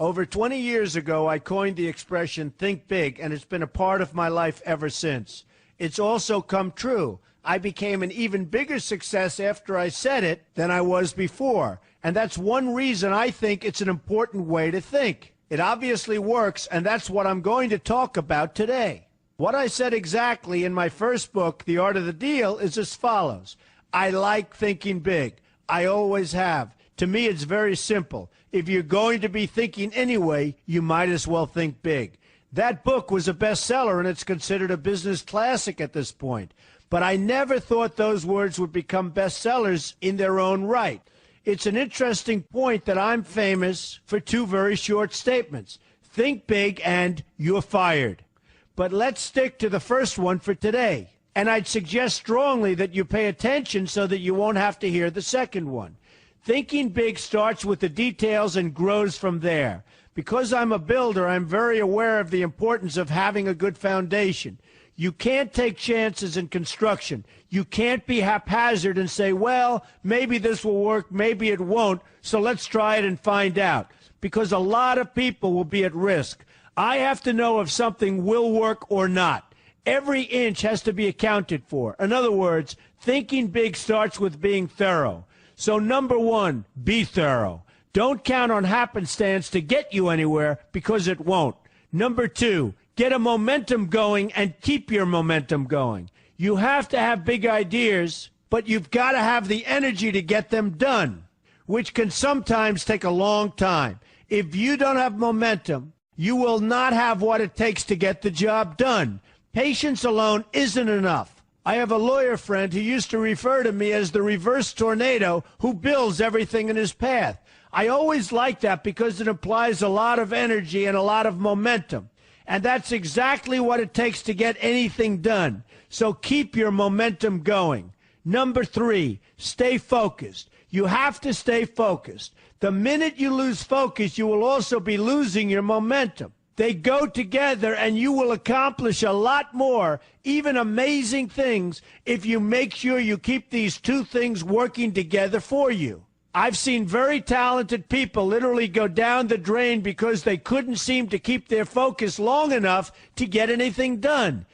Over 20 years ago, I coined the expression think big, and it's been a part of my life ever since. It's also come true. I became an even bigger success after I said it than I was before. And that's one reason I think it's an important way to think. It obviously works, and that's what I'm going to talk about today. What I said exactly in my first book, The Art of the Deal, is as follows. I like thinking big. I always have. To me, it's very simple. If you're going to be thinking anyway, you might as well think big. That book was a bestseller, and it's considered a business classic at this point. But I never thought those words would become bestsellers in their own right. It's an interesting point that I'm famous for two very short statements. Think big and you're fired. But let's stick to the first one for today. And I'd suggest strongly that you pay attention so that you won't have to hear the second one. Thinking big starts with the details and grows from there. Because I'm a builder, I'm very aware of the importance of having a good foundation. You can't take chances in construction. You can't be haphazard and say, well, maybe this will work, maybe it won't, so let's try it and find out. Because a lot of people will be at risk. I have to know if something will work or not. Every inch has to be accounted for. In other words, thinking big starts with being thorough. So number one, be thorough. Don't count on happenstance to get you anywhere, because it won't. Number two, get a momentum going and keep your momentum going. You have to have big ideas, but you've got to have the energy to get them done, which can sometimes take a long time. If you don't have momentum, you will not have what it takes to get the job done. Patience alone isn't enough. I have a lawyer friend who used to refer to me as the reverse tornado who builds everything in his path. I always like that because it implies a lot of energy and a lot of momentum. And that's exactly what it takes to get anything done. So keep your momentum going. Number three, stay focused. You have to stay focused. The minute you lose focus, you will also be losing your momentum. They go together, and you will accomplish a lot more, even amazing things, if you make sure you keep these two things working together for you. I've seen very talented people literally go down the drain because they couldn't seem to keep their focus long enough to get anything done.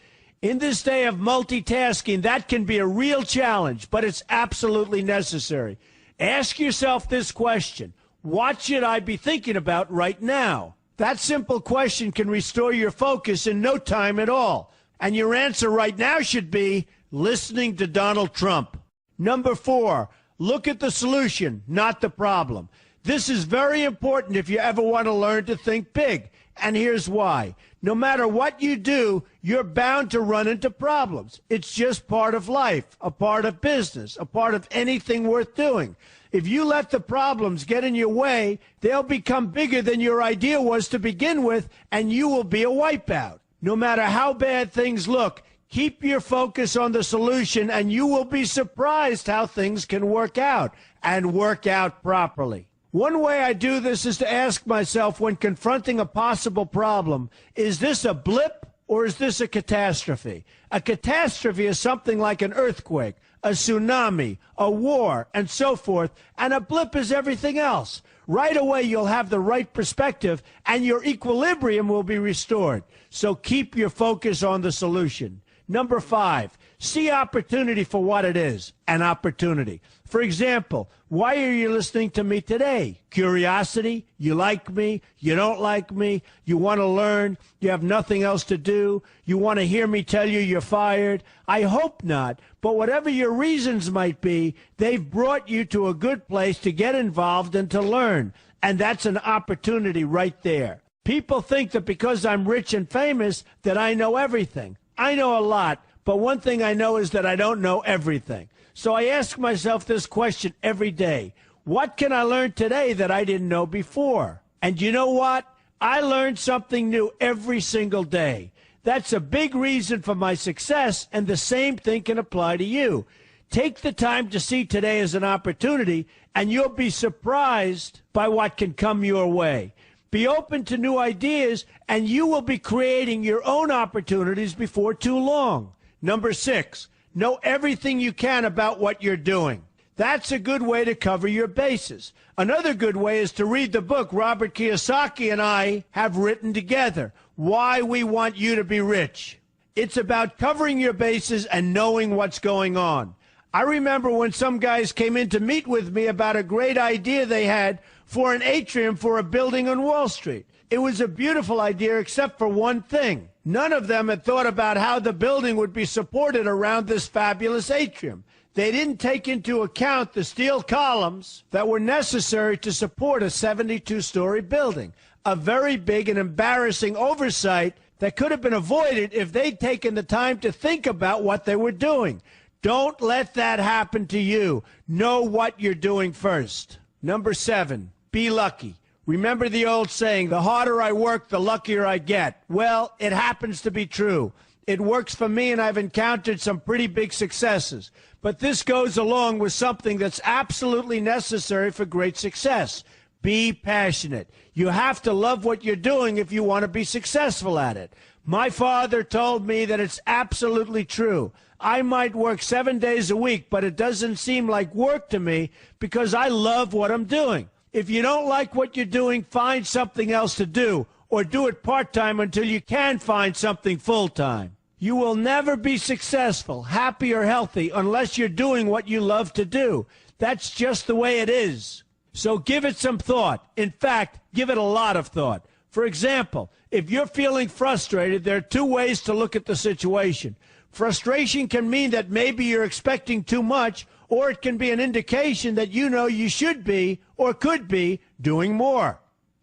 In this day of multitasking, that can be a real challenge, but it's absolutely necessary. Ask yourself this question: what should I be thinking about right now? That simple question can restore your focus in no time at all. And your answer right now should be listening to Donald Trump. Number four, look at the solution, not the problem. This is very important if you ever want to learn to think big. And here's why. No matter what you do, you're bound to run into problems. It's just part of life, a part of business, a part of anything worth doing. If you let the problems get in your way, they'll become bigger than your idea was to begin with, and you will be a wipeout. No matter how bad things look, keep your focus on the solution, and you will be surprised how things can work out, and work out properly. One way I do this is to ask myself when confronting a possible problem, is this a blip or is this a catastrophe? A catastrophe is something like an earthquake, a tsunami, a war, and so forth, and a blip is everything else. Right away, you'll have the right perspective, and your equilibrium will be restored. So keep your focus on the solution. Number five, see opportunity for what it is, an opportunity. For example, why are you listening to me today? Curiosity? You like me? You don't like me? You want to learn? You have nothing else to do? You want to hear me tell you you're fired? I hope not. But whatever your reasons might be, they've brought you to a good place to get involved and to learn. And that's an opportunity right there. People think that because I'm rich and famous that I know everything. I know a lot, but one thing I know is that I don't know everything. So I ask myself this question every day. What can I learn today that I didn't know before? And you know what? I learn something new every single day. That's a big reason for my success, and the same thing can apply to you. Take the time to see today as an opportunity, and you'll be surprised by what can come your way. Be open to new ideas, and you will be creating your own opportunities before too long. Number six, know everything you can about what you're doing. That's a good way to cover your bases. Another good way is to read the book Robert Kiyosaki and I have written together, Why We Want You to Be Rich. It's about covering your bases and knowing what's going on. I remember when some guys came in to meet with me about a great idea they had for an atrium for a building on Wall Street. It was a beautiful idea except for one thing. None of them had thought about how the building would be supported around this fabulous atrium. They didn't take into account the steel columns that were necessary to support a 72-story building, a very big and embarrassing oversight that could have been avoided if they'd taken the time to think about what they were doing. Don't let that happen to you. Know what you're doing first. Number 7, be lucky. Remember the old saying, the harder I work, the luckier I get. Well, it happens to be true. It works for me, and I've encountered some pretty big successes. But this goes along with something that's absolutely necessary for great success. Be passionate. You have to love what you're doing if you want to be successful at it. My father told me that it's absolutely true. I might work 7 days a week, but it doesn't seem like work to me because I love what I'm doing. If you don't like what you're doing, find something else to do, or do it part-time until you can find something full-time. You will never be successful, happy, or healthy unless you're doing what you love to do. That's just the way it is. So give it some thought. In fact, give it a lot of thought. For example, if you're feeling frustrated, there are 2 ways to look at the situation. Frustration can mean that maybe you're expecting too much, or it can be an indication that you know you should be or could be doing more.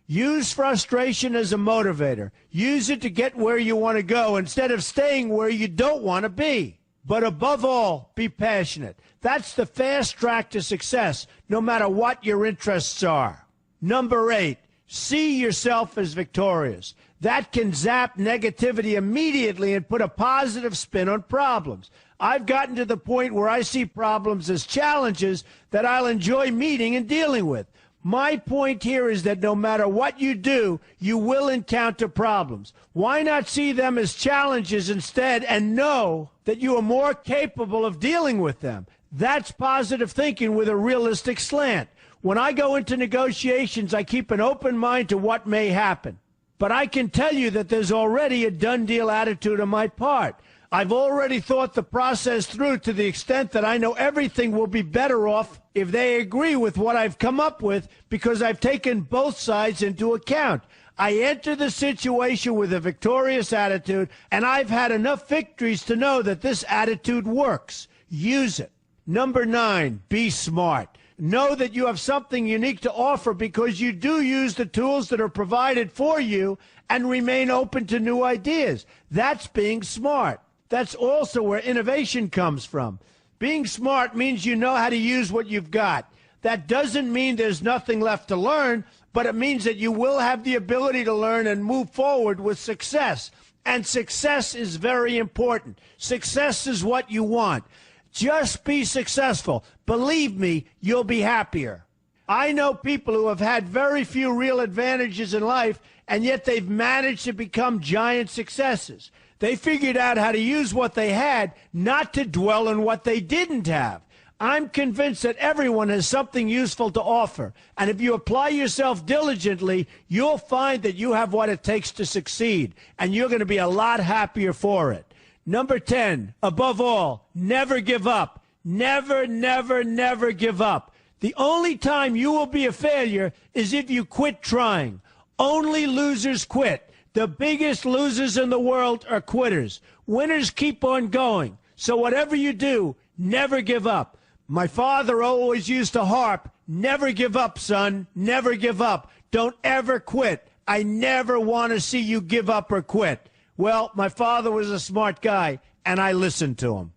Use frustration as a motivator. Use it to get where you want to go instead of staying where you don't want to be. But above all, be passionate. That's the fast track to success, no matter what your interests are. Number 8, see yourself as victorious. That can zap negativity immediately and put a positive spin on problems. I've gotten to the point where I see problems as challenges that I'll enjoy meeting and dealing with. My point here is that no matter what you do, you will encounter problems. Why not see them as challenges instead and know that you are more capable of dealing with them? That's positive thinking with a realistic slant. When I go into negotiations, I keep an open mind to what may happen. But I can tell you that there's already a done deal attitude on my part. I've already thought the process through to the extent that I know everything will be better off if they agree with what I've come up with because I've taken both sides into account. I enter the situation with a victorious attitude, and I've had enough victories to know that this attitude works. Use it. Number 9, be smart. Know that you have something unique to offer because you do use the tools that are provided for you and remain open to new ideas. That's being smart. That's also where innovation comes from. Being smart means you know how to use what you've got. That doesn't mean there's nothing left to learn, but it means that you will have the ability to learn and move forward with success. And success is very important. Success is what you want. Just be successful. Believe me, you'll be happier. I know people who have had very few real advantages in life, and yet they've managed to become giant successes. They figured out how to use what they had, not to dwell on what they didn't have. I'm convinced that everyone has something useful to offer, and if you apply yourself diligently, you'll find that you have what it takes to succeed, and you're going to be a lot happier for it. Number 10, above all, never give up. Never, never, never give up. The only time you will be a failure is if you quit trying. Only losers quit. The biggest losers in the world are quitters. Winners keep on going. So whatever you do, never give up. My father always used to harp, never give up, son, never give up. Don't ever quit. I never want to see you give up or quit. Well, my father was a smart guy, and I listened to him.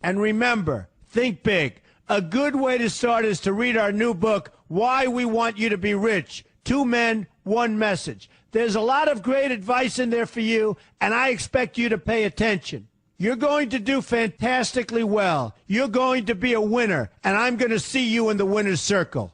And remember, think big. A good way to start is to read our new book, Why We Want You to Be Rich. 2 men, 1 message. There's a lot of great advice in there for you, and I expect you to pay attention. You're going to do fantastically well. You're going to be a winner, and I'm going to see you in the winner's circle.